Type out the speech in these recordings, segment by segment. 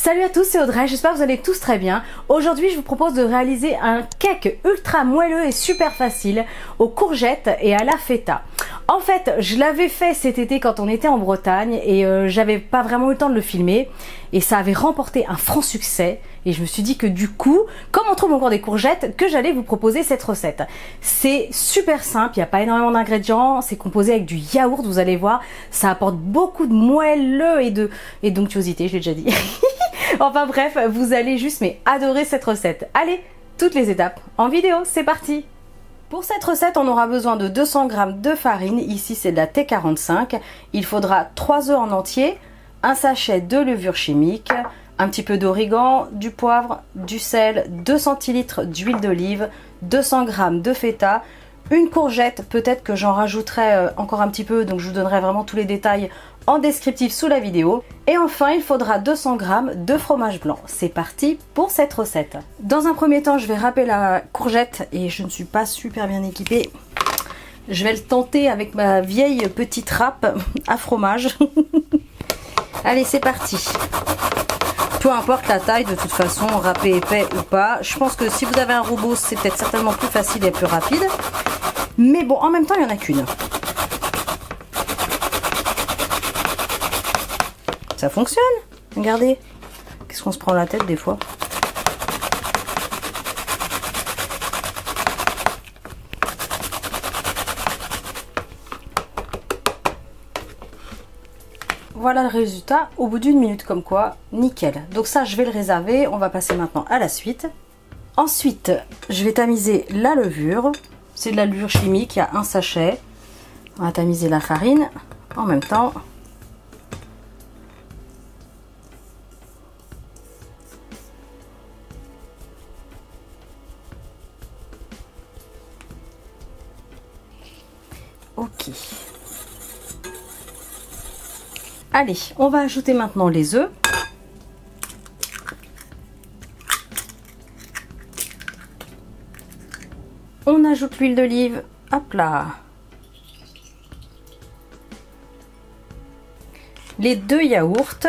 Salut à tous, c'est Audrey, j'espère que vous allez tous très bien. Aujourd'hui, je vous propose de réaliser un cake ultra moelleux et super facile aux courgettes et à la feta. En fait, je l'avais fait cet été quand on était en Bretagne et j'avais pas vraiment eu le temps de le filmer et ça avait remporté un franc succès et je me suis dit que du coup, comme on trouve encore des courgettes, que j'allais vous proposer cette recette. C'est super simple, il n'y a pas énormément d'ingrédients, c'est composé avec du yaourt, vous allez voir, ça apporte beaucoup de moelleux et d'onctuosité, je l'ai déjà dit. Enfin bref, vous allez juste adorer cette recette. Allez, toutes les étapes en vidéo, c'est parti! Pour cette recette, on aura besoin de 200 g de farine, ici c'est de la T45. Il faudra 3 œufs en entier, un sachet de levure chimique, un petit peu d'origan, du poivre, du sel, 2 centilitres d'huile d'olive, 200 g de feta, une courgette, peut-être que j'en rajouterai encore un petit peu, donc je vous donnerai vraiment tous les détails en descriptif sous la vidéo. Et enfin, il faudra 200 g de fromage blanc. C'est parti pour cette recette. Dans un premier temps, je vais râper la courgette et je ne suis pas super bien équipée. Je vais le tenter avec ma vieille petite râpe à fromage. Allez, c'est parti. Peu importe la taille, de toute façon, râpé épais ou pas. Je pense que si vous avez un robot, c'est peut-être certainement plus facile et plus rapide. Mais bon, en même temps, il n'y en a qu'une. Ça fonctionne. Regardez. Qu'est-ce qu'on se prend la tête des fois. Voilà le résultat au bout d'une minute, comme quoi, nickel. Donc ça, je vais le réserver. On va passer maintenant à la suite. Ensuite, je vais tamiser la levure. C'est de la levure chimique, il y a un sachet. On va tamiser la farine en même temps. Ok. Allez, on va ajouter maintenant les œufs. On ajoute l'huile d'olive, hop là. Les 2 yaourts.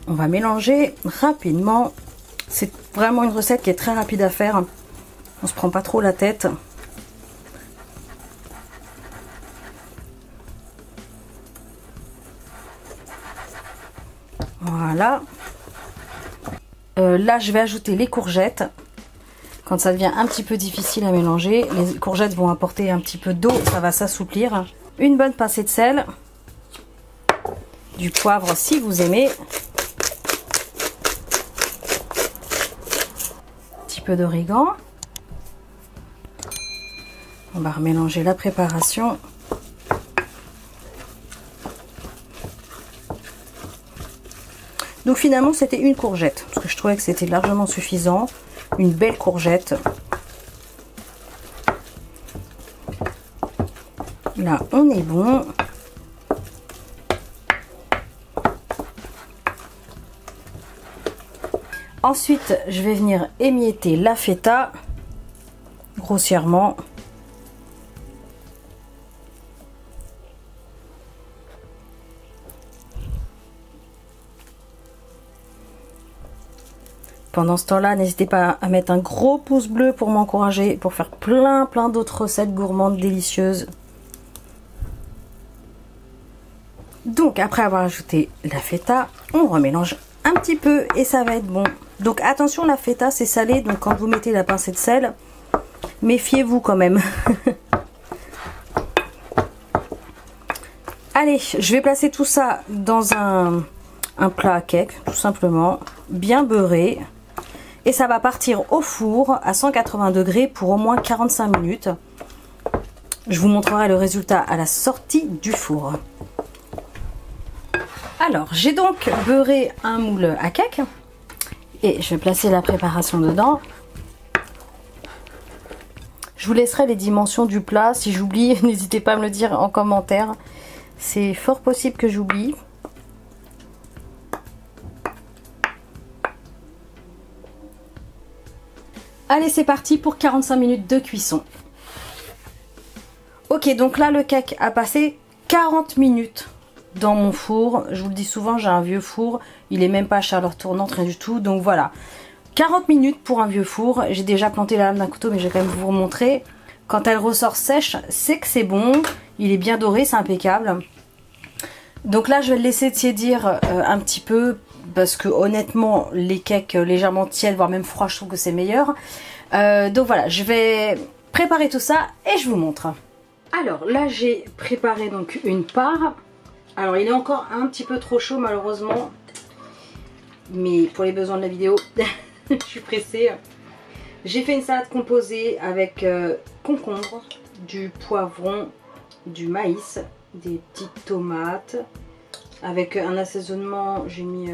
On va mélanger rapidement. C'est vraiment une recette qui est très rapide à faire. On se prend pas trop la tête. Voilà. Là, je vais ajouter les courgettes. Quand ça devient un petit peu difficile à mélanger, les courgettes vont apporter un petit peu d'eau, ça va s'assouplir. Une bonne pincée de sel. Du poivre si vous aimez. Un petit peu d'origan. On va remélanger la préparation. Donc finalement c'était une courgette, parce que je trouvais que c'était largement suffisant. Une belle courgette. Là on est bon. Ensuite je vais venir émietter la feta grossièrement. Pendant ce temps-là, n'hésitez pas à mettre un gros pouce bleu pour m'encourager, pour faire plein d'autres recettes gourmandes délicieuses. Donc après avoir ajouté la feta, on remélange un petit peu et ça va être bon. Donc attention, la feta c'est salé, donc quand vous mettez la pincée de sel, méfiez-vous quand même. Allez, je vais placer tout ça dans un plat à cake, tout simplement, bien beurré. Et ça va partir au four à 180 degrés pour au moins 45 minutes. Je vous montrerai le résultat à la sortie du four. Alors, j'ai donc beurré un moule à cake. Et je vais placer la préparation dedans. Je vous laisserai les dimensions du plat. Si j'oublie, n'hésitez pas à me le dire en commentaire. C'est fort possible que j'oublie. Allez, c'est parti pour 45 minutes de cuisson. Ok, donc là le cake a passé 40 minutes dans mon four. Je vous le dis souvent, j'ai un vieux four. Il est même pas à chaleur tournante, rien du tout. Donc voilà, 40 minutes pour un vieux four. J'ai déjà planté la lame d'un couteau, mais je vais quand même vous remontrer. Quand elle ressort sèche, c'est que c'est bon. Il est bien doré, c'est impeccable. Donc là, je vais le laisser tiédir un petit peu. Parce que honnêtement, les cakes légèrement tièdes, voire même froids, je trouve que c'est meilleur. Donc voilà, je vais préparer tout ça et je vous montre. Alors là, j'ai préparé donc une part. Alors il est encore un petit peu trop chaud malheureusement. Mais pour les besoins de la vidéo, je suis pressée. J'ai fait une salade composée avec concombre, du poivron, du maïs, des petites tomates. Avec un assaisonnement, j'ai mis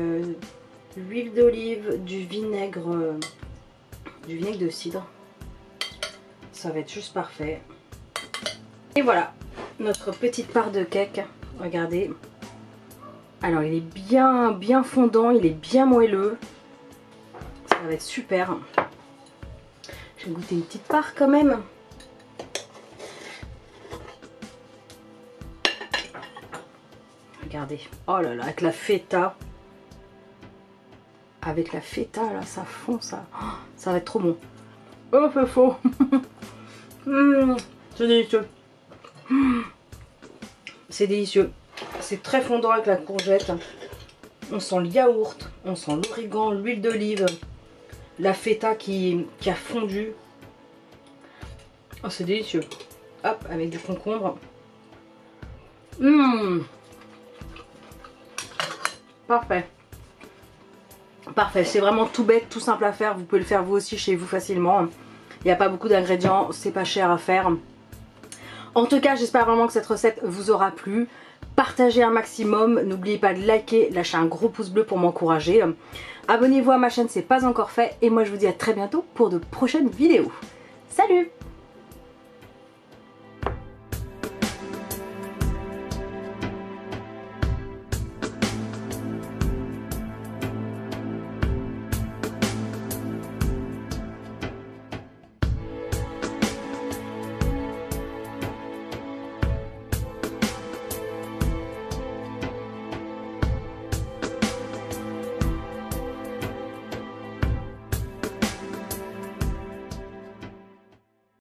l'huile d'olive, du vinaigre de cidre. Ça va être juste parfait. Et voilà, notre petite part de cake. Regardez. Alors il est bien fondant, il est bien moelleux. Ça va être super. Je vais goûter une petite part quand même. Regardez, oh là là, avec la feta. Avec la feta, là, ça fond, ça. Oh, ça va être trop bon. Oh, c'est faux. C'est délicieux. C'est délicieux. C'est très fondant avec la courgette. On sent le yaourt, on sent l'origan, l'huile d'olive, la feta qui a fondu. Oh, c'est délicieux. Hop, avec du concombre. Parfait. Parfait, c'est vraiment tout bête, tout simple à faire. Vous pouvez le faire vous aussi chez vous facilement. Il n'y a pas beaucoup d'ingrédients, c'est pas cher à faire. En tout cas, j'espère vraiment que cette recette vous aura plu. Partagez un maximum, n'oubliez pas de liker, lâcher un gros pouce bleu pour m'encourager. Abonnez-vous à ma chaîne si ce n'est pas encore fait. Et moi je vous dis à très bientôt pour de prochaines vidéos. Salut!